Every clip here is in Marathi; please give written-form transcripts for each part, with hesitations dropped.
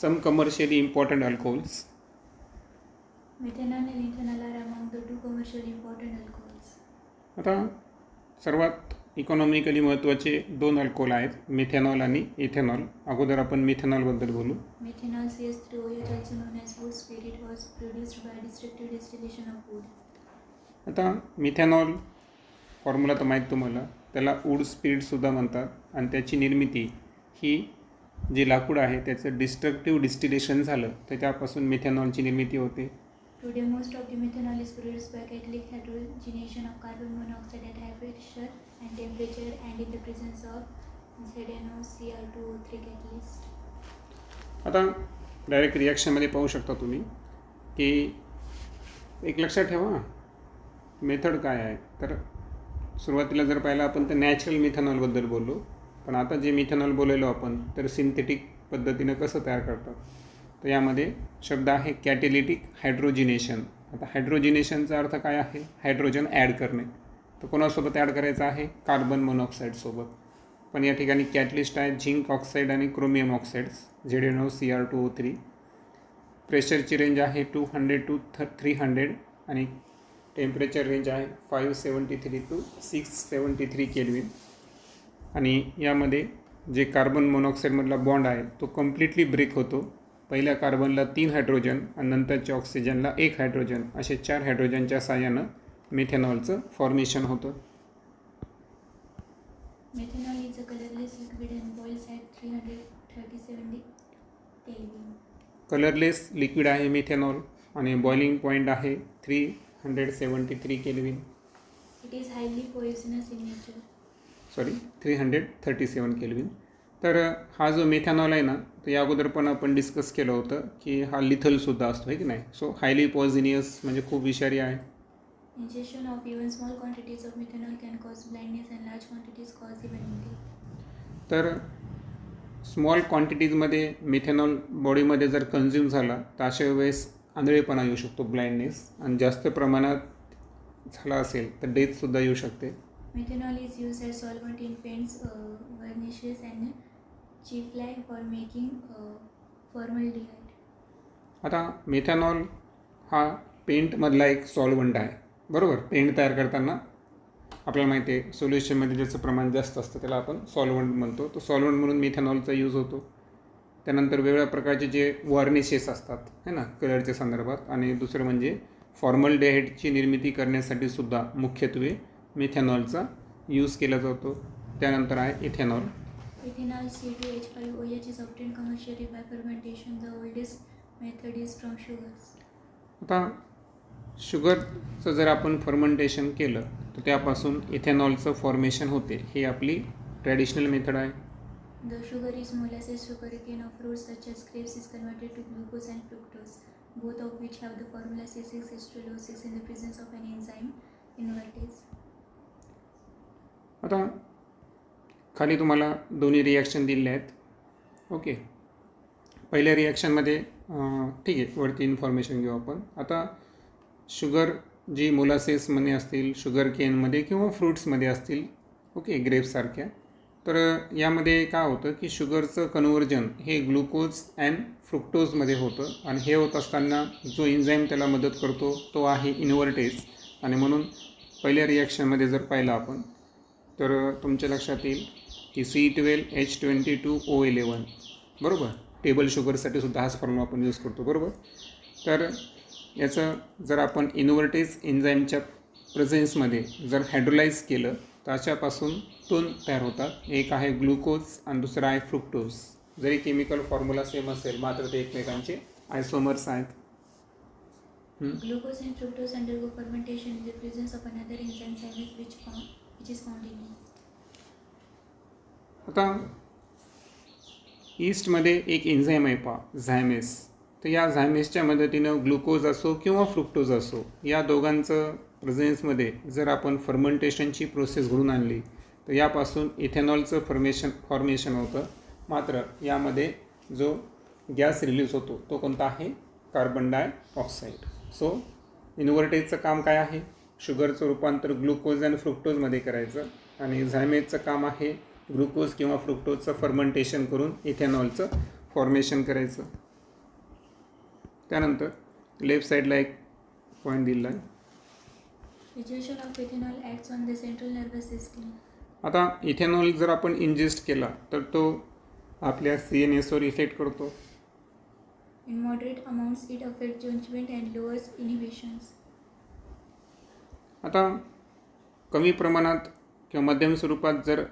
Some commercially important alcohols. Methanol and ethanol are among the two commercially important alcohols. आता सर्वात इकॉनॉमिकली महत्त्वाचे दोन अल्कोहोल आहेत, मिथेनॉल आणि इथेनॉल. अगोदर आपण मिथेनॉलबद्दल बोलू. Methanol CH3OH, also known as wood spirit, was produced by destructive distillation of wood. आता मिथेनॉल फॉर्म्युला तर माहीत तुम्हाला, त्याला वूड स्पिरिटसुद्धा म्हणतात आणि त्याची निर्मिती ही जे लाकूड आहे त्याचं डिस्ट्रक्टिव्ह डिस्टिलेशन झालं तर त्यापासून मिथेनॉलची निर्मिती होते. Today, most of the methanol is produced by catalytic hydrogenation of carbon monoxide at high pressure and temperature and in the presence of ZnOCr2O3 catalyst. आता डायरेक्ट रिॲक्शनमध्ये पाहू शकता तुम्ही की एक लक्षात ठेवा मेथड काय आहे. तर सुरुवातीला जर पाहिलं आपण तर नॅचरल मिथेनॉलबद्दल बोललो, पण आता जे मिथेनॉल बोललेलो आपण तर सिंथेटिक पद्धतीनं कसं तयार करतात. तर यामध्ये शब्द आहे कॅटेलिटिक हायड्रोजिनेशन. आता हायड्रोजिनेशनचा अर्थ काय आहे, हायड्रोजन ॲड करणे. तर कोणासोबत ॲड करायचं आहे, कार्बन मोनॉक्साईडसोबत. पण या ठिकाणी कॅटलिस्ट आहे झिंक ऑक्साईड आणि क्रोमियम ऑक्साईड्स ZnOCr2O3. प्रेशरची रेंज आहे 200 to 300 आणि टेम्परेचर रेंज आहे 573 to 673 केल्विन. आणि यामध्ये जे कार्बन मोनॉक्साईडमधला बॉन्ड आहे तो कम्प्लिटली ब्रेक होतो. पहिल्या कार्बनला 3 हायड्रोजन आणि नंतरच्या ऑक्सिजनला 1 हायड्रोजन, असे 4 हायड्रोजनच्या साहाय्यानं मिथेनॉलचं फॉर्मेशन होतं. Methanol is a colorless liquid and boils at 337 Kelvin. Colourless liquid आहे मिथेनॉल आणि बॉइलिंग पॉईंट आहे 373 kelvin. It is highly poisonous in nature. 337 kelvin. तर हा जो मिथेनॉल आहे ना, तर या अगोदर पण आपण डिस्कस केलं होतं की हा लिथलसुद्धा असतो आहे की नाही. सो हायली पॉयझनियस म्हणजे खूप विषारी आहे. Ingestion of even small quantities of methanol can cause blindness and large quantities cause immunity. तर स्मॉल क्वांटिटीजमध्ये मिथेनॉल बॉडीमध्ये जर कन्झ्युम झाला तर अशा वेळेस आंधळेपणा येऊ शकतो, ब्लाइंडनेस, आणि जास्त प्रमाणात झाला असेल तर डेथसुद्धा येऊ शकते. Methanol is used as solvent in paints, varnishes and chiefly for making formaldehyde. आता मिथेनॉल हा पेंटमधला एक सॉल्वंट आहे, बरोबर. पेंट तयार करताना आपल्याला माहिती आहे सोल्युशनमध्ये ज्याचं प्रमाण जास्त असतं त्याला आपण सॉल्वंट म्हणतो. तो सॉल्वंट म्हणून मिथेनॉलचा यूज होतो. त्यानंतर वेगवेगळ्या प्रकारचे जे वार्निशेस असतात है ना कलरच्या संदर्भात, आणि दुसरं म्हणजे फॉर्मलडिहाइडची निर्मिती करण्यासाठी सुद्धा मुख्यत्वे मिथेनॉलचा यूज केला जातो. त्यानंतर आहे ethanol. Ethanol C2H5OH is obtained commercially by fermentation. The oldest method is from sugars. आता शुगरचं जर आपण फर्मेंटेशन केलं तर त्यापासून इथेनॉलचं फॉर्मेशन होते. ही आपली ट्रॅडिशनल मेथड आहे. The sugar is molasses sugarcane of fruits such as grapes is converted to glucose and fructose, both of which have the formula C6H12O6 in the presence of an enzyme invertase. आता खाली तुम्हाला दोन्ही रिॲक्शन दिलेले आहेत. ओके, पहिल्या रिॲक्शनमध्ये ठीक आहे, वरती इन्फॉर्मेशन घेऊ आपण. आता शुगर जी मोलासेसमध्ये असतील, शुगर केनमध्ये किंवा फ्रूट्समध्ये असतील, ओके, ग्रेप्ससारख्या, तर यामध्ये काय होतं की शुगरचं कन्व्हर्जन हे ग्लुकोज अँड फ्रुक्टोजमध्ये होतं. आणि हे होत असताना जो एन्झाईम त्याला मदत करतो तो आहे इन्व्हर्टेज. आणि म्हणून पहिल्या रिॲक्शनमध्ये जर पाहिलं आपण तर तुमच्या लक्षात येईल की C12H22O11, बरोबर. टेबल शुगरसाठी सुद्धा हाच फॉर्म्युला आपण यूज करतो, बरोबर. तर याचं जर आपण इन्व्हर्टेज एन्झाईमच्या प्रेझेन्समध्ये जर हायड्रोलाइज केलं तर अशापासून दोन तयार होतात. एक आहे ग्लुकोज आणि दुसरा आहे फ्रुक्टोज. जरी केमिकल फॉर्म्युला सेम असेल मात्र ते एकमेकांचे आयसोमर्स आहेत. Glucose and fructose undergo fermentation in the presence of another enzyme Zymes which is found in yeast. आता ईस्टमध्ये एक एन्झाईम आहे झायमेस. तर या झायमेसच्या मदतीनं ग्लुकोज असो किंवा फ्रुक्टोज असो या दोघांचं प्रेझेन्समध्ये जर आपण फर्मेंटेशनची प्रोसेस घडून आणली तर यापासून इथेनॉलचं फॉर्मेशन होतं. मात्र यामध्ये जो गॅस रिलीज होतो तो कोणता आहे, कार्बन डायऑक्साईड. सो इन्व्हर्टेजचं काम काय आहे, शुगरचं रूपांतर ग्लुकोज आणि फ्रुक्टोजमध्ये करायचं, आणि झायमेसचं काम आहे ग्लुकोज किंवा फ्रुक्टोजचं फर्मेंटेशन करून इथेनॉलचं फॉर्मेशन करायचं. त्यानंतर लेफ्ट साईडला एक पॉईंट दिलेला आहे. Digestion of ethanol acts on the central nervous system. आता इथेनॉल जर आपण इंजेस्ट केला तर तो आपल्या CNSवर इफेक्ट करतो. In moderate amounts, it affects judgment and lowers inhibitions. आता कमी प्रमाणात किंवा मध्यम स्वरूपात जर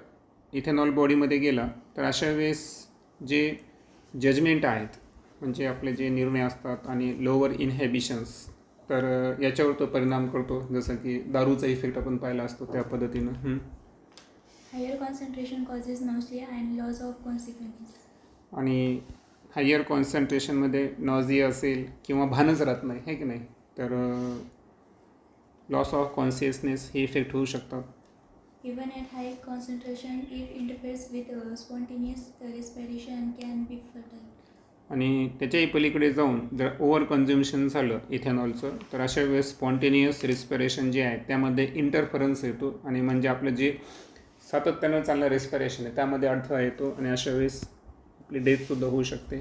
इथेनॉल बॉडीमध्ये गेला तर अशा वेळेस जे जजमेंट आहेत म्हणजे आपले जे निर्णय असतात आणि लोअर इनहेबिशन्स तर याच्यावर तो परिणाम करतो. जसं की दारूचा इफेक्ट आपण पाहिला असतो त्या पद्धतीनं. Higher concentration causes nausea and loss of consciousness. आणि हायर कॉन्सन्ट्रेशनमध्ये नॉझिया असेल किंवा भानच राहत नाही आहे की नाही तर लॉस ऑफ कॉन्शियसनेस हे इफेक्ट होऊ शकतात. Even at high concentration, it interferes with spontaneous respiration and can be fatal. आणि त्याच्याही पलीकडे जाऊन जर ओव्हर कन्झ्युम्शन झालं इथेनॉलचं तर अशा वेळेस स्पॉन्टेनियस रिस्पिरेशन जे आहे त्यामध्ये इंटरफरन्स येतो आणि म्हणजे आपलं जे सातत्यानं चाललं रेस्पिरेशन आहे त्यामध्ये अडथळा येतो आणि अशा वेळेस आपली डेथसुद्धा होऊ शकते.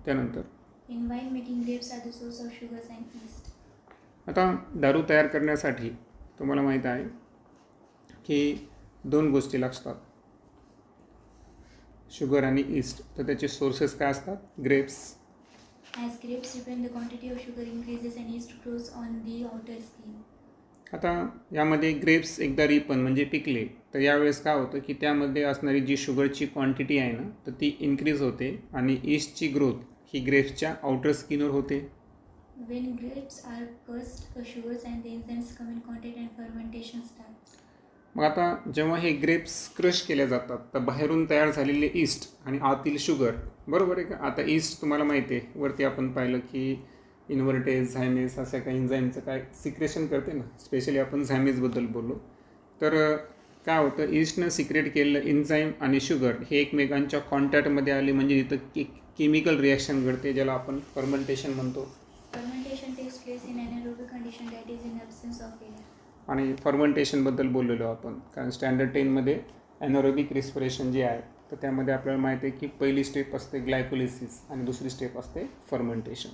त्यानंतर In wine making, grapes are the source of sugars and yeast. आता दारू तयार करण्यासाठी तुम्हाला माहीत आहे की 2 गोष्टी लागतात, शुगर आणि ईस्ट. तर त्याचे सोर्सेस काय असतात? Grapes. As grapes ripen, the quantity of sugar increases and yeast grows on the outer skin. आता यामध्ये ग्रेप्स एकदा रिपन म्हणजे पिकले तर यावेळेस काय होतं की त्यामध्ये असणारी जी शुगरची क्वांटिटी आहे ना तर ती इन्क्रीज होते आणि ईस्टची ग्रोथ ही ग्रेप्सच्या आउटर स्किनवर होते. When grapes are crushed, the sugars and the enzymes come in contact and fermentation starts. मग आता जेव्हा हे ग्रेप्स क्रश केल्या जातात तर बाहेरून तयार झालेले ईस्ट आणि आतील शुगर बरोबर आहे का. आता ईस्ट तुम्हाला माहिती आहे वरती आपण पाहिलं की इन्व्हर्टेज झायमेस अशा काही एन्झाईमचं काय सिक्रेशन करते ना. स्पेशली आपण झायमेसबद्दल बोललो तर काय होतं ईस्टनं सिक्रेट केलेलं एन्झाईम आणि शुगर हे एकमेकांच्या कॉन्टॅक्टमध्ये आले म्हणजे तिथं केमिकल रिॲक्शन घडते ज्याला आपण फर्मेंटेशन म्हणतो. Fermentation takes place in anaerobic condition, that is in absence of air. आणि फर्मेंटेशनबद्दल बोललेलो आपण कारण स्टँडर्ड 10मध्ये ॲनोरोबिक रिस्पिरेशन जे आहे तर त्यामध्ये आपल्याला माहिती आहे की पहिली स्टेप असते ग्लायकोलिसिस आणि दुसरी स्टेप असते fermentation.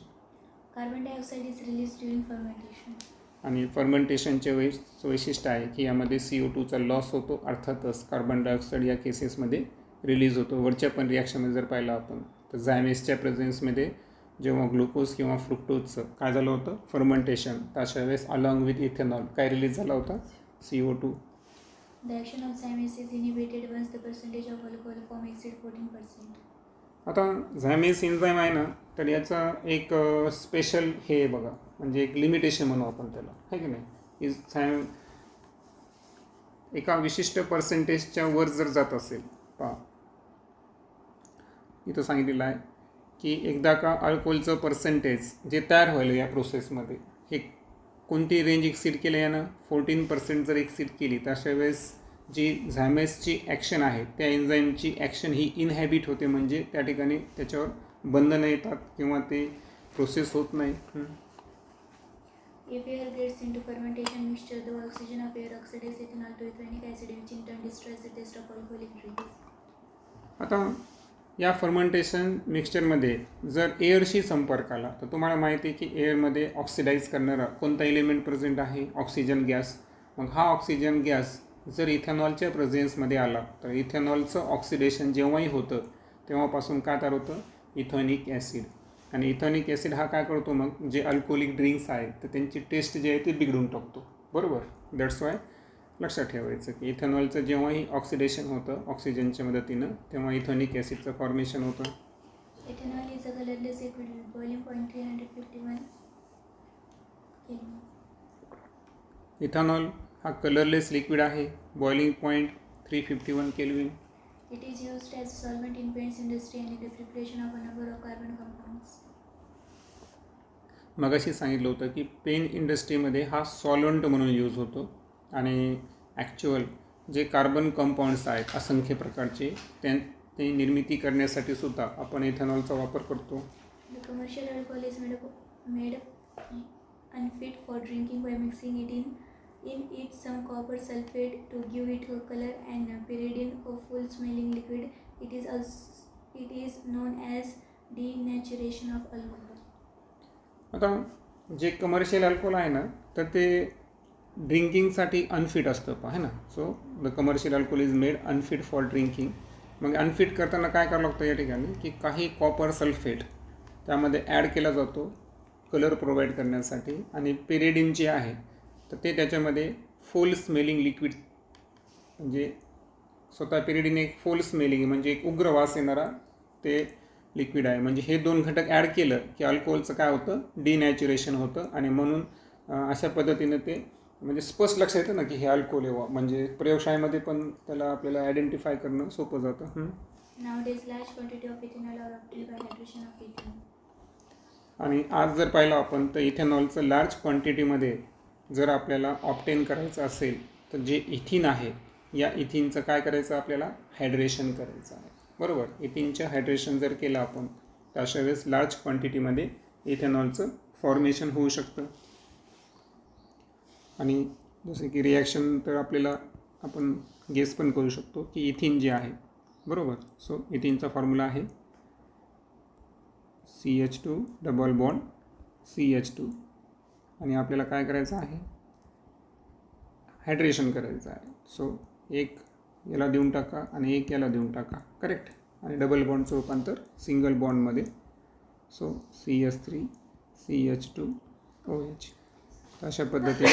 Carbon dioxide is released during fermentation. आणि फर्मेंटेशनचे वैशिष्ट्य आहे की यामध्ये CO2चा लॉस होतो. अर्थातच कार्बन डायऑक्साईड या केसेसमध्ये रिलीज होतो. वरच्या पण रिॲक्शनमध्ये जर पाहिलं आपण तर झायमेसच्या प्रेझेन्समध्ये जेव्हा ग्लुकोज किंवा फ्रुक्टोजचं काय झालं होतं फर्मेंटेशन तर अशा वेळेस अलॉंग विथ इथेनॉल काय रिलीज झाला होता CO2. The action of zymase is inhibited once the percentage of alcohol form exceeds 14%. आता झायमेस एन्झाईम आहे ना तर याचा एक स्पेशल हे आहे बघा म्हणजे एक लिमिटेशन म्हणू आपण त्याला आहे की नाही. एका विशिष्ट पर्सेंटेजच्या वर जर जात असेल पहा इथं सांगितलेलं आहे की एकदा का अल्कोहोलचं पर्सेंटेज जे तयार व्हायला या प्रोसेसमध्ये हे कोणती रेंज एक्सीड केलं यानं 14% जर एक्सीड केली तर अशा वेळेस जी झायमेसची ॲक्शन आहे त्या एन्झाईमची ॲक्शन ही इनहॅबिट होते म्हणजे त्या ठिकाणी त्याच्यावर बंधनं येतात किंवा ते प्रोसेस होत नाही. If air gets into fermentation mixture, the oxygen of air oxidates ethanol to ethanoic acid, which in turn destroys the taste of alcoholic drinks. आता या फर्मेंटेशन मिक्सचरमध्ये जर एअरशी संपर्क आला तर तुम्हाला माहिती आहे की एअरमध्ये ऑक्सिडाईज करणारा कोणता एलिमेंट प्रेझेंट आहे? Oxygen gas. मग हा ऑक्सिजन गॅस जर इथेनॉलच्या प्रेझेन्समध्ये आला तर इथेनॉलचं ऑक्सिडेशन जेव्हाही होतं तेव्हापासून काय तयार होतं? Ethanoic acid. आणि इथेनॉइक ॲसिड हा काय करतो मग जे अल्कोहोलिक ड्रिंक्स आहेत तर त्यांची टेस्ट जी आहे ती बिघडून टाकतो बरोबर. दॅट्स वाय लक्षात ठेवायचं की इथेनॉलचं जेव्हाही ऑक्सिडेशन होतं ऑक्सिजनच्या मदतीनं तेव्हा इथेनॉइक ॲसिडचं फॉर्मेशन होतं. Ethanol is a colorless liquid with boiling point 351 Kelvin. Ethanol हा कलरलेस लिक्विड आहे. Boiling point 351 kelvin. It is used as a solvent in paints industry and in the preparation of a number of carbon compounds. मगाशी सांगितलं होतं की पेन इंडस्ट्रीमध्ये हा सॉल्वंट म्हणून यूज होतो आणि ॲक्च्युअल जे कार्बन कंपाऊंड्स आहेत असंख्य प्रकारचे ते निर्मिती करण्यासाठी सुद्धा आपण इथेनॉलचा वापर करतो. The commercial alcohol is made unfit for drinking by mixing it in it some copper sulfate to give it a color and pyridine, a full smelling liquid. It is known as denaturation of alcohol. आता जे कमर्शियल अल्कोहोल आहे ना तर ते ड्रिंकिंगसाठी अनफिट असतं आहे ना. So the commercial alcohol is made unfit for drinking. मग अनफिट करताना काय करावं लागतं या ठिकाणी की काही कॉपर सल्फेट त्यामध्ये ॲड केला जातो कलर प्रोव्हाइड करण्यासाठी. आणि पिरिडिन जे आहे तर ते त्याच्यामध्ये फोल स्मेलिंग लिक्विड, म्हणजे स्वतः पिरिडिन एक फोल स्मेलिंग म्हणजे एक उग्र वास येणारा ते लिक्विड आहे. म्हणजे हे दोन घटक ॲड केलं की अल्कोहोलचं काय होतं, डिनॅच्युरेशन होतं. आणि म्हणून अशा पद्धतीने ते म्हणजे स्पष्ट लक्षात येतं ना की हे अल्कोहोल आहे. म्हणजे प्रयोगशाळेमध्ये पण त्याला आपल्याला आयडेंटिफाय करणं सोपं जातं. Nowadays, large quantity of ethanol are obtained by hydration of ethanol. आणि आज जर पाहिलं आपण तर इथेनॉलचं लार्ज क्वांटिटीमध्ये जर आपल्याला ऑप्टेन करायचं असेल तर जे इथिन आहे या इथिनचं काय करायचं आपल्याला, हायड्रेशन करायचं आहे. बरोबर, इथिनचं हायड्रेशन जर केलं आपण तर अशा वेळेस लार्ज क्वांटिटीमध्ये इथेनॉलचं फॉर्मेशन होऊ शकतं. आणि जसं की रिॲक्शन तर आपल्याला आपण गेस पण करू शकतो की इथिन जे आहे, बरोबर. सो इथिनचा फॉर्म्युला आहे CH2 डबल बॉन्ड CH2. आणि आपल्याला काय करायचं आहे, हायड्रेशन करायचं आहे. सो एक याला देऊन टाका आणि एक याला देऊन टाका, करेक्ट. आणि डबल बॉन्डचं रूपांतर single बॉन्डमध्ये. So CH3 CH2 OH. तर अशा पद्धतीने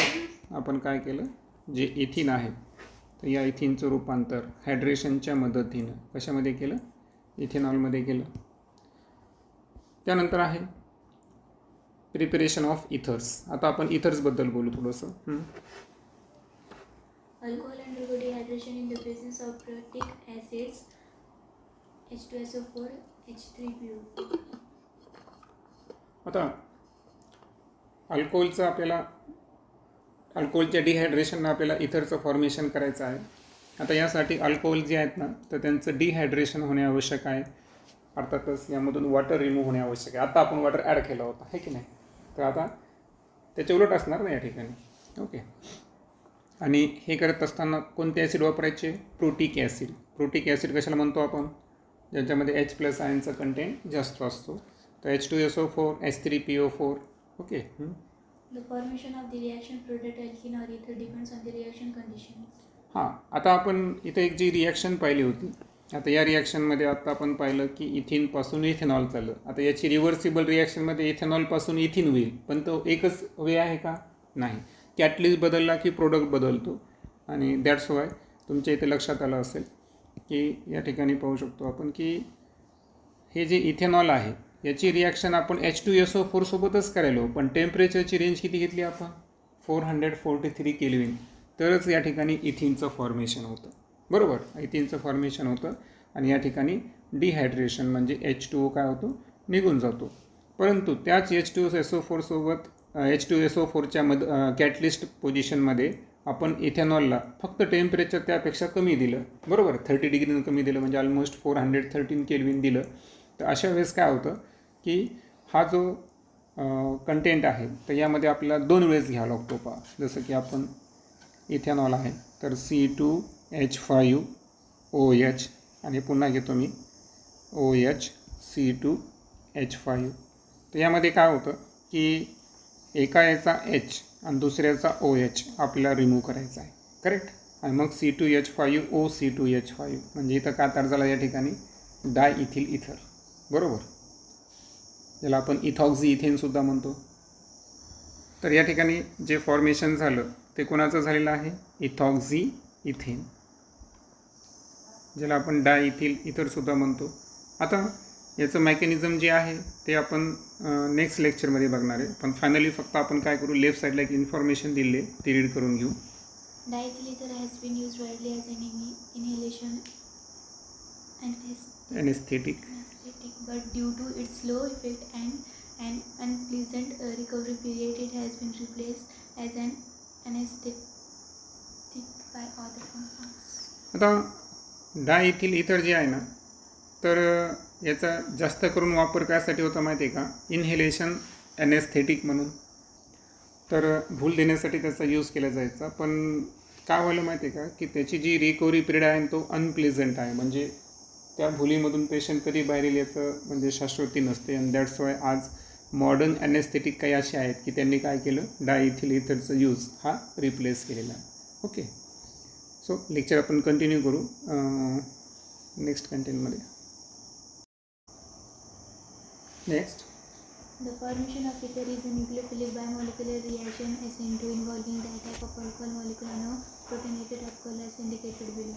आपण काय केलं, जे इथिन आहे तर या इथिनचं रूपांतर हायड्रेशनच्या मदतीनं कशामध्ये केलं, इथेनॉलमध्ये केलं. त्यानंतर आहे प्रिपरेशन ऑफ इथर्स. आता आपण इथर्सबद्दल बोलू थोडंसं. Alcohol undergo dehydration in the presence of protic acids H2SO4 H3PO. आता अल्कोहोलचं आपल्याला अल्कोहोलच्या डिहायड्रेशननं आपल्याला इथरचं फॉर्मेशन करायचं आहे. आता यासाठी अल्कोहोल जे आहेत ना तर त्यांचं डिहायड्रेशन होणे आवश्यक आहे. अर्थातच यामधून वॉटर रिमूव्ह होणे आवश्यक आहे. आता आपण वॉटर ॲड केला होता आहे की नाही, तर आता त्याच्या उलट असणार ना या ठिकाणी. ओके. आणि हे करत असताना कोणते ॲसिड वापरायचे, प्रोटिक ॲसिड. प्रोटिक ॲसिड कशाला म्हणतो आपण, ज्याच्यामध्ये H+ आयनचा कंटेंट जास्त असतो. तर H2SO4 H3PO4. Okay. The formation of the reaction product alkene or ether depends on the reaction conditions. हां, आता आपण इथे एक जी रिॲक्शन पाहिली होती, आता या रिॲक्शनमध्ये आता आपण पाहिलं की इथिनपासून इथेनॉल चाललं. आता याची रिव्हर्सिबल रिॲक्शनमध्ये इथेनॉलपासून इथिन होईल, पण तो एकच वे आहे का, नाही. कॅटलिस्ट बदलला की प्रोडक्ट बदलतो. आणि दॅट्स वाय तुमच्या इथे लक्षात आलं असेल की या ठिकाणी पाहू शकतो आपण की हे जे इथेनॉल आहे याची रिॲक्शन आपण H2SO4 सोबतच करायलो, पण टेम्परेचरची रेंज किती घेतली आपण, 443 केल्विन. तरच या ठिकाणी इथिनचं फॉर्मेशन होतं, बरोबर. इथिनचं फॉर्मेशन होतं आणि या ठिकाणी डिहायड्रेशन म्हणजे H2O काय होतो, निघून जातो. परंतु त्याच H2SO4 सोबत H2SO4च्या कॅटलिस्ट पोझिशनमध्ये आपण इथेनॉलला फक्त टेम्परेचर त्यापेक्षा कमी दिलं, बरोबर. 30 डिग्रीनं कमी दिलं म्हणजे ऑलमोस्ट 413 केल्विन दिलं. तर अशा वेळेस काय होतं की हा जो कंटेंट आहे तर यामध्ये आपल्याला 2 वेळेस घ्यावा लागतो. पहा, जसं की आपण इथेनॉल आहे तर C2H5OH आणि पुन्हा घेतो मी OH C2H5. तर यामध्ये काय होतं की एका याचा H आणि दुसऱ्याचा OH आपल्याला रिमूव्ह करायचा आहे, करेक्ट. आणि मग C2H5O C2H5 म्हणजे इथं काय तयार झाला या ठिकाणी, डायइथिल इथर, बरोबर. ज्याला आपण इथॉक्झी इथेनसुद्धा म्हणतो. तर या ठिकाणी जे फॉर्मेशन झालं ते कोणाचं झालेलं आहे, इथॉक्झी इथेन, ज्याला आपण डायइथिल इथरसुद्धा म्हणतो. आता याचं मेकॅनिझम जे आहे ते आपण नेक्स्ट लेक्चरमध्ये बघणार आहे. पण फायनली फक्त आपण काय करू, लेफ्ट साईडला एक इन्फॉर्मेशन दिली आहे ती रीड करून घेऊ. Diethyl ether has been used widely as an inhalation anesthetic, but due to its slow effect and an unpleasant recovery period, it has been replaced as an anesthetic by other compounds. आता डायइथिल इथर जे आहे ना तर याचा जास्त करून वापर कायसाठी होता माहिती आहे का, इन्हेलेशन ॲनेस्थेटिक म्हणून. तर भूल देण्यासाठी त्याचा यूज केला जायचा. पण काय व्हायला माहिती आहे का की त्याची जी रिकव्हरी पिरियड आहे तो अनप्लेझंट आहे. म्हणजे त्या भुलीमधून पेशंट कधी बाहेर येईल याचं म्हणजे शाश्वती नसते. अँड दॅट्स वाय आज मॉडर्न ॲनेस्थेटिक काही असे आहेत की त्यांनी काय केलं, डायइथिल इथरचा यूज हा रिप्लेस केलेला आहे. ओके, सो लेक्चर आपण कंटिन्यू करू नेक्स्ट कंटेंटमध्ये. Next, The formation of ether is a nucleophilic bimolecular reaction SN2 involving the attack of alcohol molecule on a protonated alcohol as indicated below.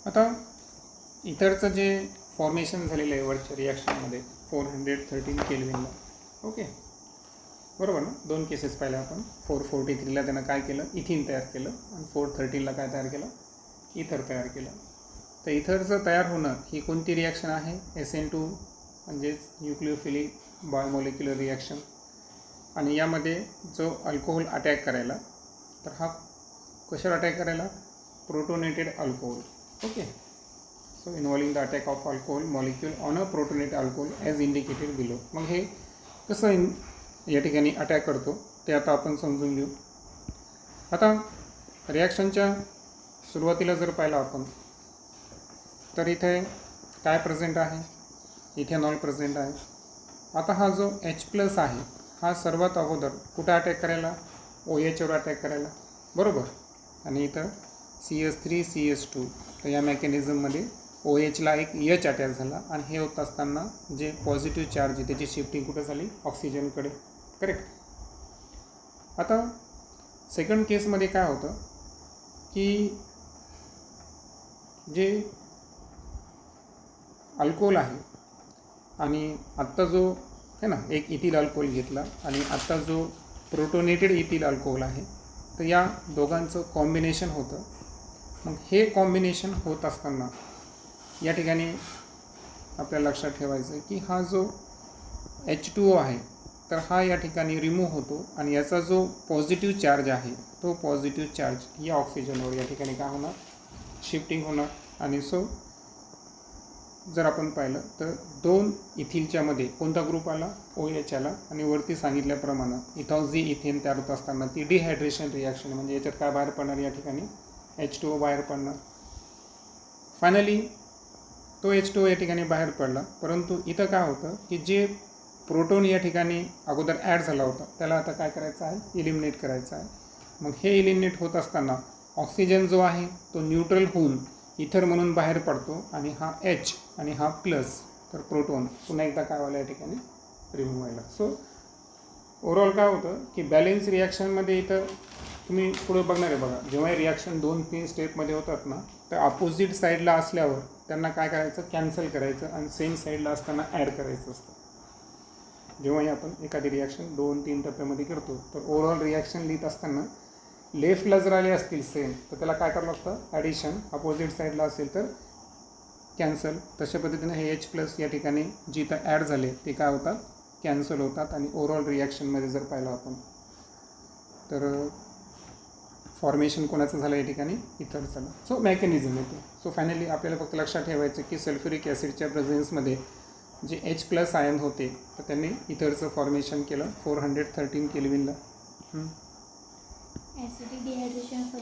आता इथरचं जे फॉर्मेशन झालेलं आहे वरच्या रिॲक्शनमध्ये 413 केल्विनला. ओके, बरोबर ना. दोन केसेस पाहिल्या आपण. 443ला त्यानं काय केलं, इथिन तयार केलं, आणि 413ला काय तयार केलं, इथर तयार केलं. तर इथरचं तयार होणं ही कोणती रिॲक्शन आहे, SN2 म्हणजेच न्यूक्लिओफिलिक बायोमॉलिक्युलर रिॲक्शन. आणि यामध्ये जो अल्कोहोल अटॅक करायला, तर हा कशावर अटॅक करायला, protonated alcohol. Okay, so involving the attack of alcohol molecule on a protonated alcohol as indicated below. मग हे कसं या ठिकाणी अटॅक करतो ते आता आपण समजून घेऊ. आता रिॲक्शनच्या सुरुवातीला जर पाहिलं आपण तर इथे काय प्रेझेंट आहे, इथेनॉल प्रेझेंट आहे. आता हा जो H+ आहे हा सर्वात अगोदर कुठं अटॅक करायला, OHवर अटॅक करायला, बरोबर. आणि इथं CH3 CH2. तर या मेकॅनिझममध्ये OHला एक H अटॅक झाला आणि हे होत असताना जे पॉझिटिव्ह चार्ज आहे त्याची शिफ्टिंग कुठं झाली, ऑक्सिजनकडे. करेक्ट. आता सेकंड केसमध्ये काय होतं की जे अल्कोहोल आहे आणि आत्ता जो आहे ना एक इथिल अल्कोहोल घेतला आणि आत्ता जो प्रोटोनेटेड इथिल अल्कोहोल आहे, तर या दोघांचं कॉम्बिनेशन होतं. मग हे कॉम्बिनेशन होत असताना या ठिकाणी आपल्याला लक्षात ठेवायचं आहे की हा जो H2O आहे तर हा या ठिकाणी रिमूव्ह होतो आणि याचा जो पॉझिटिव्ह चार्ज आहे तो पॉझिटिव्ह चार्ज या ऑक्सिजनवर या ठिकाणी काय होणार, शिफ्टिंग होणार. आणि सो जर आपण पाहिलं तर दोन इथिलच्या मध्ये कोणता ग्रुप आला, OH आला. आणि वरती सांगितल्याप्रमाणे इथॉक्झी इथेन तयार होत असताना ती डिहायड्रेशन रिॲक्शन म्हणजे याच्यात काय बाहेर पडणार, या ठिकाणी H2O बाहेर पडणार. फायनली तो H2O या ठिकाणी बाहेर पडला. परंतु इथं काय होतं की जे प्रोटॉन या ठिकाणी अगोदर ॲड झाला होता त्याला आता काय करायचं आहे, इलिमिनेट करायचं आहे. मग हे इलिमिनेट होत असताना ऑक्सिजन जो आहे तो न्यूट्रल होऊन इथर म्हणून बाहेर पडतो आणि हा H आणि हा प्लस, तर प्रोटॉन पुन्हा एकदा काय व्हायला या ठिकाणी रिमूव्ह व्हायला. सो ओव्हरऑल काय होतं की बॅलेन्स रिॲक्शनमध्ये इथं तुम्ही पुढे बघणार आहे बघा, जेव्हा रिॲक्शन 2-3 स्टेपमध्ये होतात ना तर अपोजिट साईडला असल्यावर त्यांना काय करायचं, कॅन्सल करायचं आणि सेम साईडला असताना ॲड करायचं असतं. जेव्हाही आपण एखादी रिॲक्शन 2-3 टप्प्यामध्ये करतो तर ओव्हरऑल रिॲक्शन लिहित असताना लेफ्टला जर आले असतील सेम तर त्याला काय करावं लागतं, ॲडिशन. अपोजिट साईडला असेल तर कॅन्सल. तशा पद्धतीने हे H+ या ठिकाणी जी इथं ॲड झाले ते काय होतात, कॅन्सल होतात. आणि ओव्हरऑल रिॲक्शनमध्ये जर पाहिलं आपण तर फॉर्मेशन कोणाचं झालं या ठिकाणी, इथर झालं. सो मेकॅनिझम येते. सो फायनली आपल्याला फक्त लक्षात ठेवायचं की सल्फ्युरिक ॲसिडच्या प्रेझेन्समध्ये जे H+ आयन होते तर त्यांनी इथरचं फॉर्मेशन केलं 413 केल्विनला. Acidic dehydration of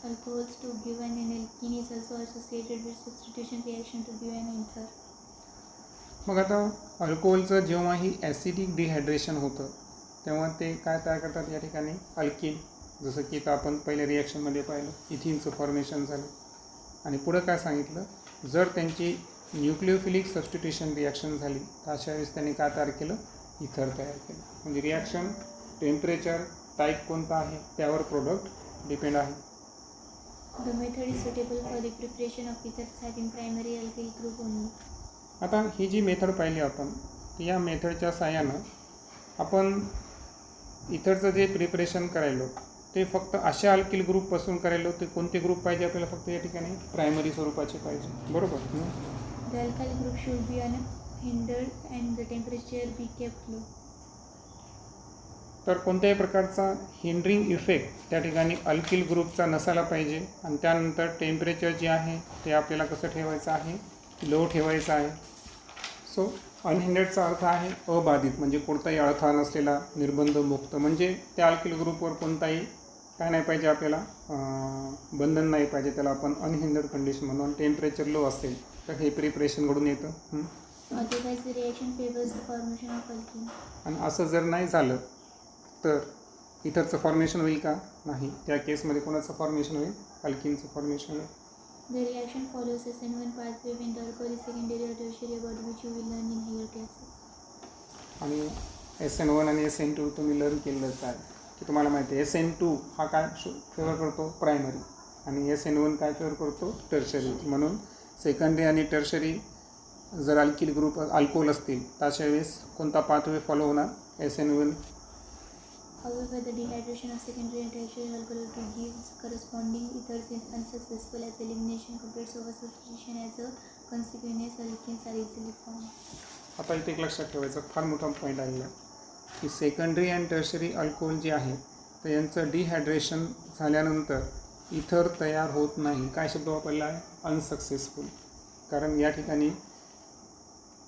alcohols to give an alkene is also associated with substitution reaction to give an ether. मग आता अल्कोहोलचं जेव्हाही ॲसिडिक डिहायड्रेशन होतं तेव्हा ते काय तयार करतात या ठिकाणी, अल्कीन. जसं की इथं आपण पहिल्या रिॲक्शनमध्ये पाहिलं इथिनचं फॉर्मेशन झालं. आणि पुढं काय सांगितलं, जर त्यांची न्यूक्लिओफिलिक सबस्टिट्यूशन रिॲक्शन झाली तर अशा वेळेस त्यांनी काय तयार केलं, इथर तयार केलं. म्हणजे रिॲक्शन टेम्परेचर टाईप कोणता आहे त्यावर प्रोडक्ट डिपेंड आहे. The method is suitable for the preparation of ethers having primary alkyl group only. आता ही जी मेथड पाहिली आपण या मेथडच्या साहाय्यानं आपण इथरचं जे प्रिपरेशन करायलो ते फक्त अशा अल्किल ग्रुपपासून करायलो. ते कोणते ग्रुप पाहिजे आपल्याला, फक्त या ठिकाणी प्रायमरी स्वरूपाचे पाहिजे, बरोबर. The alkyl group should be unhindered and the temperature be kept low. तर कोणत्याही प्रकारचा हिंड्रिंग इफेक्ट त्या ठिकाणी अल्किल ग्रुपचा नसायला पाहिजे. आणि त्यानंतर टेम्परेचर जे आहे ते आपल्याला कसं ठेवायचं आहे, लो ठेवायचं आहे. सो अनहिंडेडचा अर्थ आहे अबाधित, म्हणजे कोणताही अडथळा नसलेला, निर्बंध मुक्त. म्हणजे त्या अल्किल ग्रुपवर कोणताही काय नाही पाहिजे आपल्याला, बंधन नाही पाहिजे, त्याला आपण अनहिंडर्ड कंडिशन म्हणून. टेम्परेचर लो असेल तर हे प्रिपरेशन घडून येतं. Otherwise, the reaction favors the formation of alkene. आणि असं जर नाही झालं तर इथरचं फॉर्मेशन होईल का? नाही. त्या केसमध्ये कोणाचं फॉर्मेशन होईल? अल्किनचं फॉर्मेशन होईल. The reaction follows SN1 pathway when the alcohol is secondary or tertiary, about which you will learn in higher classes. आणि SN1 आणि SN2 तुम्ही लर्न केलेलंच आहे की तुम्हाला माहिती आहे SN2 हा काय फेवर करतो? प्रायमरी. आणि SN1 काय फेवर करतो? टर्शरी. म्हणून सेकंडरी आणि टर्शरी जर अल्किल ग्रुप अल्कोहोल असतील तर अशा वेळेस कोणता पाथवे फॉलो होणार? SN1. However, the dehydration of secondary and tertiary alcohol to give corresponding ethers is unsuccessful as elimination compared to substitution as a consequence alkenes are easily formed. आता इथे एक लक्षात ठेवायचं फार मोठा पॉईंट आलेला आहे की सेकंडरी अँड टर्शरी अल्कोहोल जे आहे तर यांचं डिहायड्रेशन झाल्यानंतर इथर तयार होत नाही. काय शब्द वापरला आहे? अनसक्सेसफुल. कारण या ठिकाणी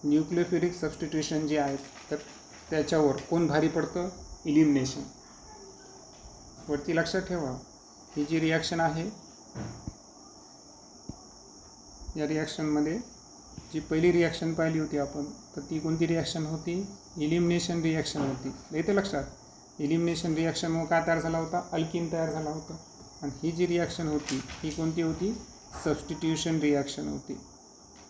न्यूक्लियोफिलिक सबस्टिट्यूशन जे आहेत तर त्याच्यावर कोण भारी पडतं? इलिमिनेशन. वरती लक्षात ठेवा ही जी रिॲक्शन आहे या रिॲक्शनमध्ये जी पहिली रिॲक्शन पाहिली होती आपण तर ती कोणती रिॲक्शन होती? इलिमिनेशन रिॲक्शन होती. येते लक्षात? इलिमिनेशन रिॲक्शनमुळे काय तयार झाला होता? अल्किन तयार झाला होता. आणि ही जी रिॲक्शन होती ही कोणती होती? सबस्टिट्यूशन रिॲक्शन होती.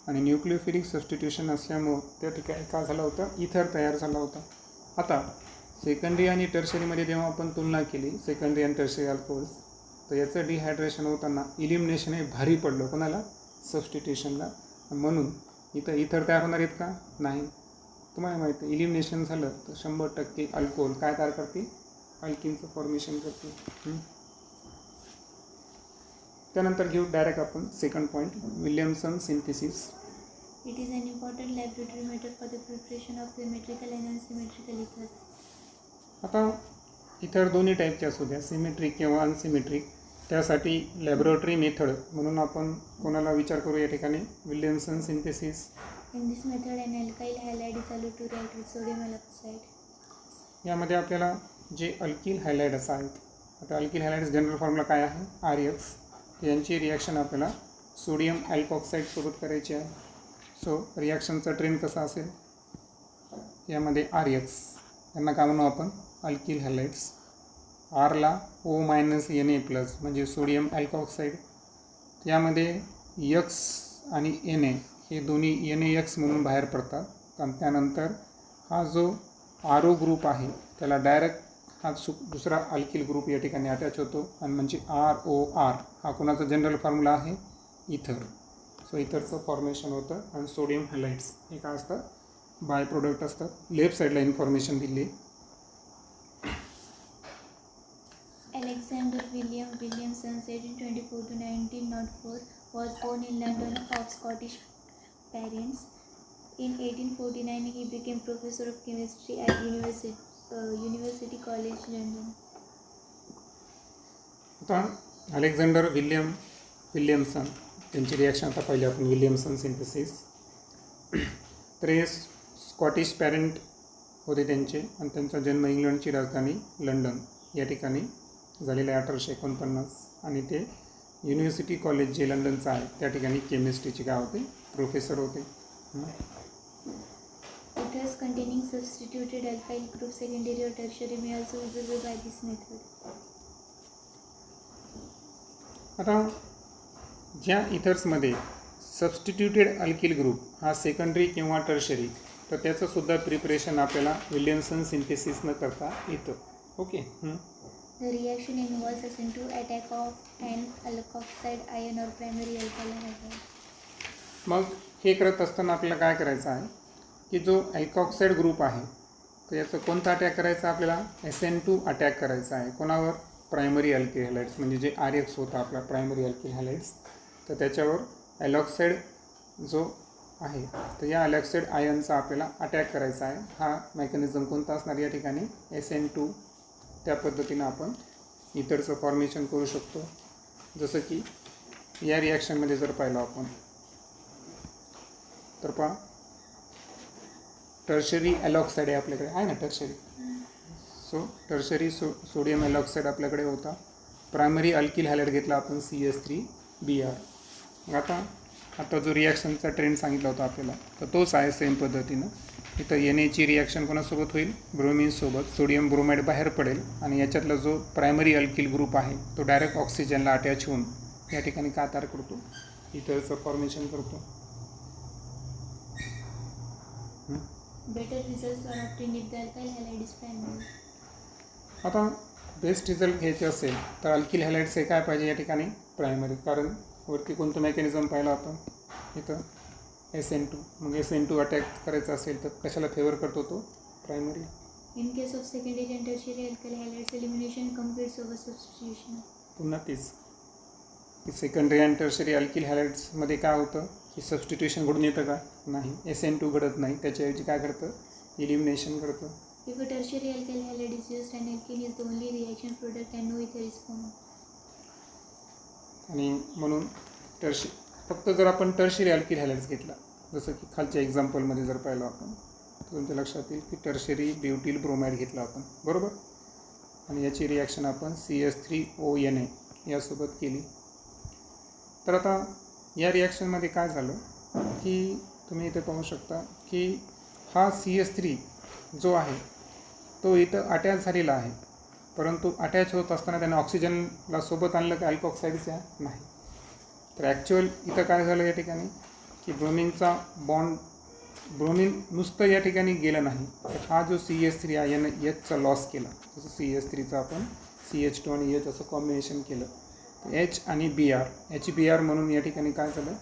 आणि न्यूक्लियोफिलिक सबस्टिट्यूशन असल्यामुळं त्या ठिकाणी काय झालं होतं? इथर तयार झाला होता. आता सेकंडरी आणि टर्शरीमध्ये जेव्हा आपण तुलना केली सेकंडरी आणि टर्शरी अल्कोहोल्स तर याचं डिहायड्रेशन होताना इलिमिनेशन हे भारी पडलं. कोणाला? सबस्टिट्यूशनला. म्हणून इथं इथर तयार होणार आहेत का? नाही. तुम्हाला माहिती आहे इलिमिनेशन झालं तर 100% अल्कोहोल काय तयार करते? अल्किनचं फॉर्मेशन करते. त्यानंतर घेऊ डायरेक्ट आपण second point, Williamson synthesis. It is an important laboratory method for the preparation of symmetrical and unsymmetrical ethers. आता इतर दोन्ही टाईपचे असू द्या, सिमेट्रिक किंवा अनसिमेट्रिक, त्यासाठी लॅबोरेटरी मेथड म्हणून आपण कोणाला विचार करू या ठिकाणी? Williamson synthesis. In this method, an alkyl halide is allowed to react with sodium haloxide. यामध्ये आपल्याला जे अल्किल हॅलाइड्स आहेत, आता अल्किल हॅलाइड्स जनरल फॉर्म्युला काय आहे? RX. यांची रिॲक्शन आपल्याला सोडियम अल्कॉक्साईडसोबत करायची आहे. सो रिॲक्शनचा ट्रेंड कसा असेल? यामध्ये RX यांना काय म्हणू आपण? अल्किल हॅलाइड्स. Rला O- Na+ म्हणजे सोडियम अल्कॉक्साईड. यामध्ये X आणि Na हे दोन्ही NaX म्हणून बाहेर पडतात. आणि त्यानंतर हा जो RO ग्रुप आहे त्याला डायरेक्ट हा दुसरा अल्किल ग्रुप या ठिकाणी अटॅच होतो आणि म्हणजे ROR हा कोणाचा जनरल फॉर्म्युला आहे? इथर. सो इथरचं फॉर्मेशन होतं. आणि सोडियम हॅलाइड्स हे काय असतात? बाय प्रोडक्ट असतात. लेफ्ट साईडला इन्फॉर्मेशन दिली. Alexander William Williamson, 1824 to 1904, was born in London of Scottish parents. In 1849, he became professor of chemistry at University College London. आता अलेक्झांडर विल्यमसन त्यांची रिॲक्शन आता पाहिली आपण. Williamson synthesis. तर हे स्कॉटिश पॅरेंट होते त्यांचे आणि त्यांचा जन्म इंग्लंडची राजधानी लंडन या ठिकाणी झालेला आहे 1849. आणि ते युनिव्हर्सिटी कॉलेज जे लंडनचं आहे त्या ठिकाणी केमिस्ट्रीचे काय होते? प्रोफेसर होते. Ethers containing substituted alkyl group secondary or tertiary may also be prepared by this method. आता ज्या इथर्समध्ये सबस्टिट्यूटेड अल्किल ग्रुप हा सेकंडरी किंवा टर्शरी तर त्याचंसुद्धा प्रिपरेशन आपल्याला विल्यमसन सिंथेसिसनं करता येतं. Okay. The reaction involves SN2 attack of an alkoxide ion or primary alkyl halide. मग हे करत असताना आपल्याला काय करायचं आहे की जो अल्कॉक्साईड ग्रुप आहे तर याचं कोणता अटॅक करायचा आपल्याला? SN2 अटॅक करायचा आहे. कोणावर? प्रायमरी अल्किल हॅलाइड्स म्हणजे जे RX होता आपला प्रायमरी अल्किल हॅलाइड्स तर त्याच्यावर ॲलॉक्साईड जो आहे तर या ॲलॉक्साईड आयनचा आपल्याला अटॅक करायचा आहे. हा मेकॅनिझम कोणता असणार या ठिकाणी? SN2. त्या पद्धतीनं आपण इथरचं फॉर्मेशन करू शकतो. जसं की या रिॲक्शनमध्ये जर पाहिलं आपण तर पहा टर्शरी ॲलॉक्साईड आहे आपल्याकडे आहे ना टर्शरी. सो टर्शरी सोडियम ॲलॉक्साईड आपल्याकडे होता प्रायमरी अल्किल हॅलाइड घेतला आपण CH3Br. मग आता जो रिॲक्शनचा ट्रेंड सांगितला होता आपल्याला तर तोच आहे सेम पद्धतीनं. इथं Na ची रिॲक्शन कोणासोबत होईल, ब्रोमिनसोबत. सोडियम ब्रोमाइड बाहेर पडेल आणि याच्यातला जो प्रायमरी अल्किल ग्रुप आहे तो डायरेक्ट ऑक्सिजनला अटॅच होऊन या ठिकाणी का तयार करतो, इथरचं फॉर्मेशन करतो. Better results are obtained if the alkyl halide is primary. आता बेस्ट रिझल्ट घ्यायचे असेल तर अल्किल हॅलाइड्स हे काय पाहिजे या ठिकाणी, प्रायमरी. कारण वरती कोणतं मेकॅनिझम पाहिलं आपण इथं SN2. मग SN2 अटॅक करायचा असेल तर कशाला फेवर करतो तो, primary. In case of secondary and tertiary alkyl halides, elimination completes over substitution. पुन्हा तीच की सेकंडरी अँड टर्शरी अल्किल हॅलाइड्समध्ये काय होतं की सबस्टिट्यूशन घडून येतं का, नाही. SN2 घडत नाही, त्याच्याऐवजी काय घडतं, इलिमिनेशन घडतं. If a tertiary alkyl halide is used, an alkene is the only reaction product and no ether is formed. आणि म्हणून फक्त जर आपण टर्शरी अल्किल हॅलाइड्स घेतला, जसं की खालच्या एक्झाम्पलमध्ये जर पाहिलं आपण तर तुमच्या लक्षात येईल की टर्शरी ब्युटिल ब्रोमाइड घेतला आपण, बरोबर. आणि याची रिॲक्शन आपण CH3ONA यासोबत केली. तर आता या रिॲक्शनमध्ये काय झालं की तुम्ही इथे पाहू शकता की हा CH3 जो आहे तो इथं अटॅच झालेला आहे, परंतु अटॅच होत असताना त्याने ऑक्सिजनला सोबत आणलं की अल्कोऑक्साईडच्या, नाही. तर ॲक्च्युअल इथं काय झालं या ठिकाणी की ब्रोमिन नुसतं या ठिकाणी गेलं नाही, तर हा जो CH3 आहे यानं Hचा लॉस केला. जसं CH3चा आपण CH2 आणि H असं कॉम्बिनेशन केलं, H आणि Br, HBr म्हणून या ठिकाणी काय झालं,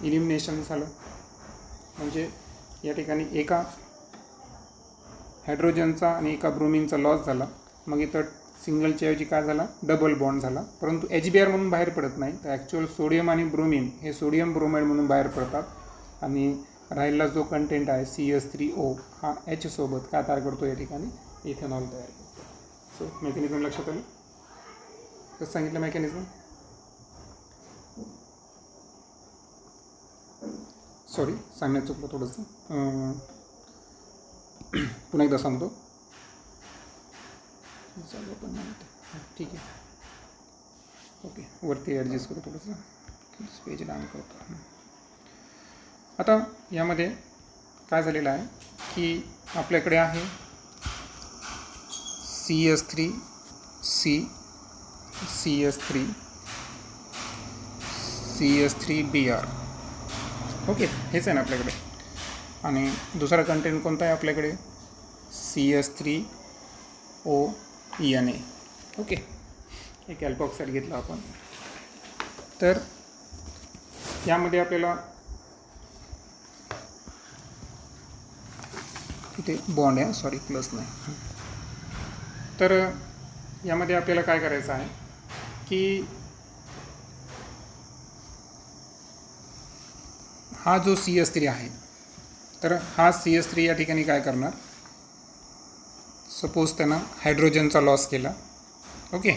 इलिमिनेशन झालं. म्हणजे या ठिकाणी एका हायड्रोजनचा आणि एका ब्रोमिनचा लॉस झाला. मग इथं सिंगलच्या ऐवजी काय झाला, डबल बॉन्ड झाला. परंतु HBr म्हणून बाहेर पडत नाही, तर ॲक्च्युअल सोडियम आणि ब्रोमिन हे सोडियम ब्रोमाइड म्हणून बाहेर पडतात. आणि राहिलेला जो कंटेंट आहे CH3O हा H सोबत काय तयार करतो, या ठिकाणी इथेनॉल तयार करतो. सो मेकॅनिझम लक्षात आलं, कसं सांगितलं मेकॅनिझम. सॉरी सांगण्यात चुकलं थोडंसं, पुन्हा एकदा सांगतो. ठीक आहे, ओके. वरती ॲडजस्ट करू थोडंसं, पेज डाऊन करतो. आता यामध्ये काय झालेलं आहे की आपल्याकडे आहे CH3C, CH3, CH3Br. ओके, हेच आहे ना आपल्याकडे. आणि दुसरा कंटेंट कोणता आहे आपल्याकडे, CH3ONA. ओके, एक अल्कोऑक्साईड घेतला आपण. तर यामध्ये आपल्याला इथे बॉन्ड आहे, सॉरी प्लस नाही. तर यामध्ये आपल्याला काय करायचं आहे की हा जो CH3 आहे, तर हा CH3 या ठिकाणी काय करणार, सपोज त्यानं हायड्रोजनचा लॉस केला, ओके,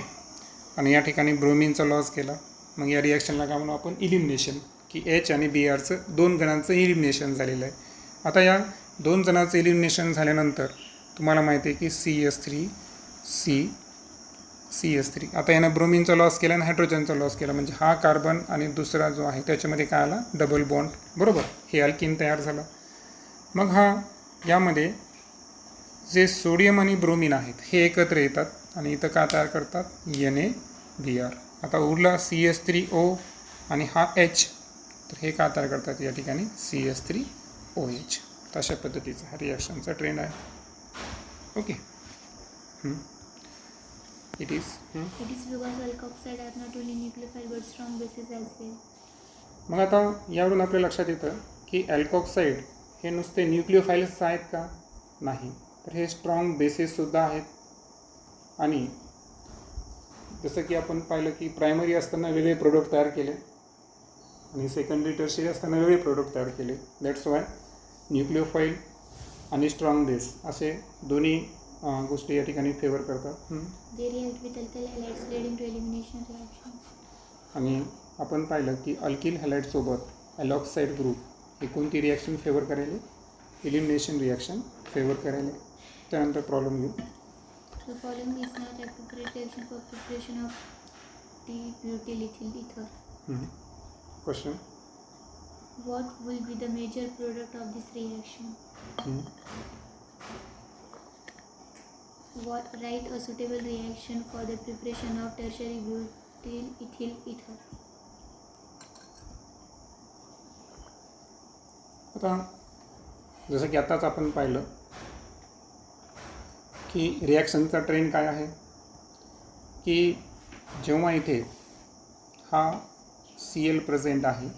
आणि या ठिकाणी ब्रोमिनचा लॉस केला. मग या रिॲक्शनला काय म्हणू आपण, इलिमिनेशन, की H आणि Brचं दोन गणांचं इलिमिनेशन झालेलं आहे. आता या दोन जणांचं इलिमिनेशन झाल्यानंतर तुम्हाला माहिती आहे की CH3 आता यानं ब्रोमिनचा लॉस केला आणि हायड्रोजनचा लॉस केला, म्हणजे हा कार्बन आणि दुसरा जो आहे त्याच्यामध्ये काय आला, डबल बॉन्ड, बरोबर. हे अल्किन तयार झालं. मग यामध्ये जे सोडियम आणि ब्रोमिन आहेत हे एकत्र येतात आणि इथं का तयार करतात, NaBr. आता उरला CH3O आणि हा H, तर हे का तयार करतात या ठिकाणी, CH3OH. अशा पद्धतीचा हा रिॲक्शनचा ट्रेंड आहे. Okay, It is because alkoxide are not only nucleophile but strong bases as well. मग आता यावरून आपल्या लक्षात येतं की अल्कोऑक्साईड हे नुसते न्यूक्लिओफाइल्स आहेत का, नाही, तर हे स्ट्रॉंग बेसेससुद्धा आहेत. आणि जसं की आपण पाहिलं की प्रायमरी असताना वेगळे प्रोडक्ट तयार केले आणि सेकंडरी टर्शरी असताना वेगळे प्रोडक्ट तयार केले. दॅट्स वाय न्यूक्लिओफाइल आणि स्ट्रॉंग बेस असे दोन्ही गोष्टी या ठिकाणी फेवर करतात. They react with alkyl halides leading to elimination reaction. आणि आपण पाहिलं की अल्किल हॅलाइडसोबत ॲलॉक्साईड ग्रुप हे कोणती रिॲक्शन फेवर करायले, इलिमिनेशन रिॲक्शन फेवर करायले. त्यानंतर प्रॉब्लेम घेऊ. The following is not appropriate reaction for preparation of butyl ethyl ether. Question. What will be the major product of this reaction? Write a suitable reaction for the preparation of tertiary butyl ethyl ether. आता जसं की आत्ताच आपण पाहिलं की रिॲक्शनचा ट्रेंड काय आहे की जेव्हा इथे हा Cl प्रेझेंट आहे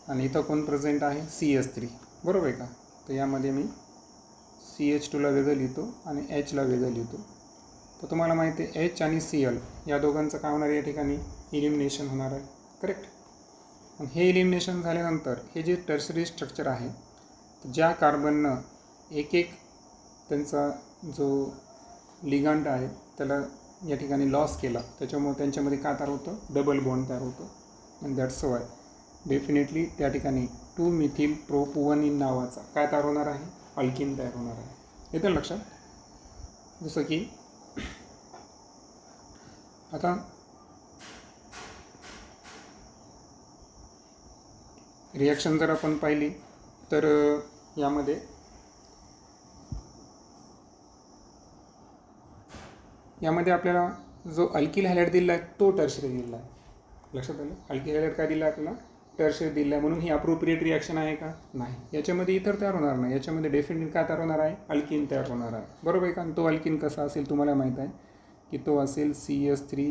आणि इथं कोण प्रेझेंट आहे CH3, बरोबर आहे का. तर यामध्ये मी CH2ला वेगळं लिहितो आणि Hला वेगळं लिहितो. तर तुम्हाला माहिती आहे H आणि Cl या दोघांचं काय होणार या ठिकाणी इलिमिनेशन होणार आहे, करेक्ट. आणि हे इलिमिनेशन झाल्यानंतर हे जे टर्शरी स्ट्रक्चर आहे, ज्या कार्बननं एक त्यांचा जो लिगंड आहे त्याला या ठिकाणी लॉस केला, त्याच्यामुळे त्यांच्यामध्ये काय तयार होतं, डबल बॉन्ड तयार होतं. आणि दॅट्स वाय डेफिनेटली त्या ठिकाणी 2-मिथिल प्रोपुवनिन नावाचा काय तयार होणार आहे, अल्किन तयार होणार आहे. येतं लक्षात. जसं की आता रिॲक्शन जर आपण पाहिली तर यामध्ये आपल्याला जो अल्किल हॅलाइड दिला आहे तो टर्शरी दिला आहे. लक्षात आलं. अल्किल हॅलाइड काय दिला आहे आपल्याला, टर्शरी दिला आहे. म्हणून ही अप्रोप्रिएट रिॲक्शन आहे का, नाही. याच्यामध्ये इथर तयार होणार नाही, याच्यामध्ये डेफिनेटली काय तयार होणार आहे, अल्किन तयार होणार आहे, बरोबर आहे का. आणि तो अल्किन कसा असेल तुम्हाला माहीत आहे की तो असेल CH3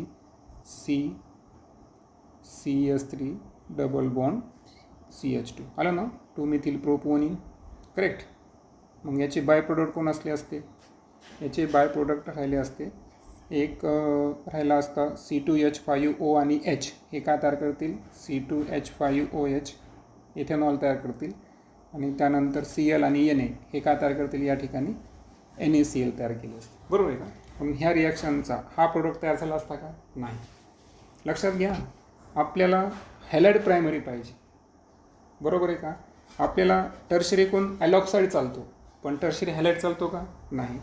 CH3 double bond CH2. आलं ना, 2-मिथिल प्रोपुवनिन, करेक्ट. मग याचे बाय प्रोडक्ट कोण असले असते, याचे बाय प्रोडक्ट राहिले असते एक राहिला असता C2H5O आणि H. हे काय तयार करतील, C2H5OH इथेनॉल तयार करतील. आणि त्यानंतर Cl आणि Na हे काय तयार करतील, या ठिकाणी NaCl तयार केले असते, बरोबर आहे का. पण ह्या रिॲक्शनचा हा प्रोडक्ट तयार झाला असता का, नाही. लक्षात घ्या, आपल्याला हॅलाइड प्रायमरी पाहिजे, बरोबर आहे का. आपल्याला टर्शरी कोण ॲलॉक्साईड चालतो, पण टर्शरी हॅलाइड चालतो का, नाही.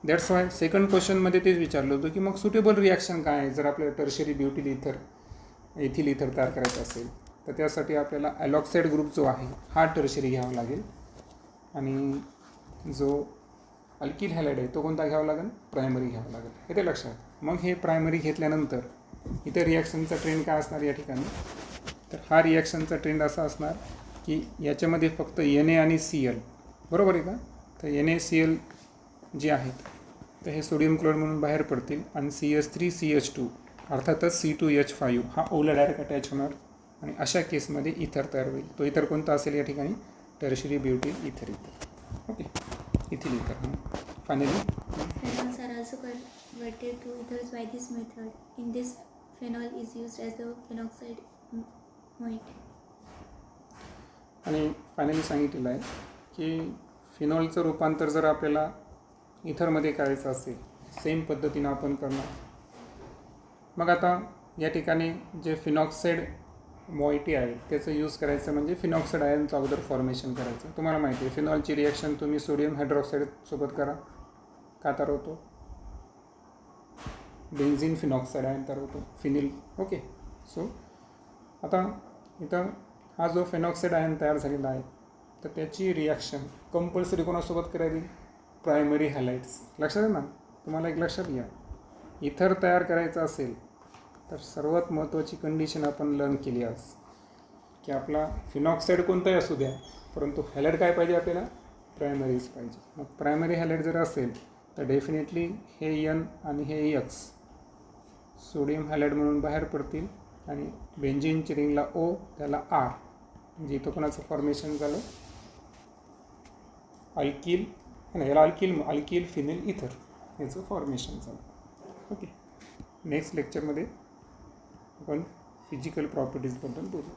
दॅट्स वाय सेकंड क्वेश्चनमध्ये तेच विचारलं होतं की मग सुटेबल रिॲक्शन काय आहे जर आपल्याला टर्शरी ब्युटिल एथिल इथर तयार करायचं असेल. तर त्यासाठी आपल्याला ॲलॉक्साईड ग्रुप जो आहे हा टर्शरी घ्यावा लागेल आणि जो अल्किल हॅलाइड आहे तो कोणता घ्यावा लागेल, प्रायमरी घ्यावा लागेल. येते लक्षात. मग हे प्रायमरी घेतल्यानंतर इथे रिॲक्शनचा ट्रेंड काय असणार या ठिकाणी, तर हा रिॲक्शनचा ट्रेंड असा असणार की याच्यामध्ये फक्त Na आणि Cl, बरोबर आहे का. तर NaCl जे आहेत तर हे सोडियम क्लोराईड म्हणून बाहेर पडतील आणि CH3 CH2 अर्थातच C2H5 हा ओला डायरेक्ट अटॅच होणार आणि अशा केसमध्ये इथर तयार होईल. तो इथर कोणता असेल या ठिकाणी, टर्शरी ब्युटिल इथर. ओके, इथिल इथर. Finally Phenols are also converted to ethers by this method. In this, phenol is used as a phenoxide moiety. आणि फायनली सांगितलेलं आहे की फिनॉलचं रूपांतर जर आपल्याला इथरमध्ये करायचं असेल सेम पद्धतीनं आपण करणार. मग आता या ठिकाणी जे फिनॉक्साईड मॉइटी आहे त्याचं यूज करायचं म्हणजे फिनॉक्साईड आयनचं अगोदर फॉर्मेशन करायचं. तुम्हाला माहिती आहे फिनॉलची रिॲक्शन तुम्ही सोडियम हायड्रॉक्साईडसोबत करा, का तयार होतो, बेन्झिन फिनॉक्साईड आयन तयार होतो, फिनिल. ओके. सो आता इथं हा जो फिनॉक्साईड आयन तयार झालेला आहे तर त्याची रिॲक्शन कंपल्सरी कोणासोबत करावी, प्रायमरी हॅलाइड्स. लक्षात आहे ना. तुम्हाला एक लक्षात घ्या, इथर तयार करायचं असेल तर सर्वात महत्त्वाची कंडिशन आपण लर्न केली आज की आपला फिनॉक्साईड कोणताही असू द्या परंतु हॅलाइड काय पाहिजे आपल्याला, प्रायमरीज पाहिजे. मग प्रायमरी हॅलाइड जर असेल तर डेफिनेटली हे N आणि हे X सोडियम हॅलाइड म्हणून बाहेर पडतील आणि बेन्झिनची रिंगला O त्याला R, म्हणजे इथं कोणाचं फॉर्मेशन झालं, अल्किल नाही, याला अल्किल फिनिल इथर याचं फॉर्मेशन झालं. ओके. नेक्स्ट लेक्चरमध्ये आपण फिजिकल प्रॉपर्टीजबद्दल बोलू.